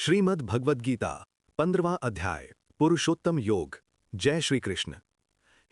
श्रीमद् भगवद गीता 15वां अध्याय पुरुषोत्तम योग। जय श्री कृष्ण।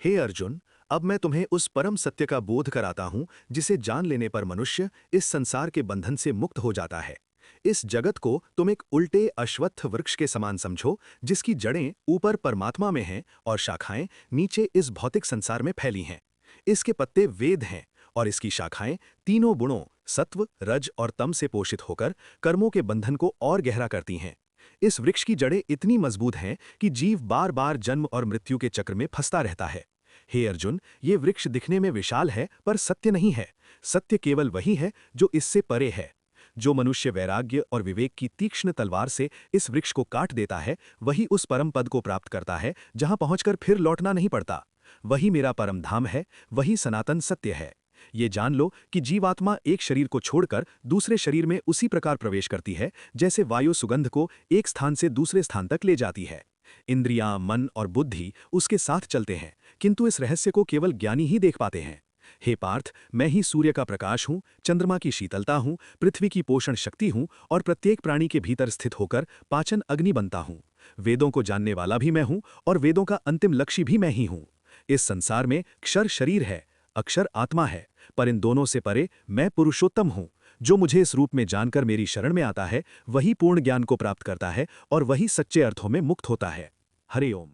हे अर्जुन, अब मैं तुम्हें उस परम सत्य का बोध कराता हूं जिसे जान लेने पर मनुष्य इस संसार के बंधन से मुक्त हो जाता है। इस जगत को तुम एक उल्टे अश्वत्थ वृक्ष के समान समझो, जिसकी जड़ें ऊपर परमात्मा में हैं और शाखाएं नीचे इस भौतिक संसार में फैली हैं। इसके पत्ते वेद हैं और इसकी शाखाएं तीनों गुणों सत्व, रज और तम से पोषित होकर कर्मों के बंधन को और गहरा करती हैं। इस वृक्ष की जड़ें इतनी मजबूत हैं कि जीव बार बार जन्म और मृत्यु के चक्र में फंसता रहता है। हे अर्जुन, ये वृक्ष दिखने में विशाल है पर सत्य नहीं है। सत्य केवल वही है जो इससे परे है। जो मनुष्य वैराग्य और विवेक की तीक्ष्ण तलवार से इस वृक्ष को काट देता है, वही उस परम पद को प्राप्त करता है जहां पहुंचकर फिर लौटना नहीं पड़ता। वही मेरा परम धाम है, वही सनातन सत्य है। ये जान लो कि जीवात्मा एक शरीर को छोड़कर दूसरे शरीर में उसी प्रकार प्रवेश करती है जैसे वायु सुगंध को एक स्थान से दूसरे स्थान तक ले जाती है। इंद्रियां, मन और बुद्धि उसके साथ चलते हैं, किंतु इस रहस्य को केवल ज्ञानी ही देख पाते हैं। हे पार्थ, मैं ही सूर्य का प्रकाश हूँ, चंद्रमा की शीतलता हूँ, पृथ्वी की पोषण शक्ति हूँ और प्रत्येक प्राणी के भीतर स्थित होकर पाचन अग्नि बनता हूँ। वेदों को जानने वाला भी मैं हूँ और वेदों का अंतिम लक्ष्य भी मैं ही हूँ। इस संसार में क्षर शरीर है, अक्षर आत्मा है, पर इन दोनों से परे मैं पुरुषोत्तम हूँ। जो मुझे इस रूप में जानकर मेरी शरण में आता है, वही पूर्ण ज्ञान को प्राप्त करता है और वही सच्चे अर्थों में मुक्त होता है। हरि ओम।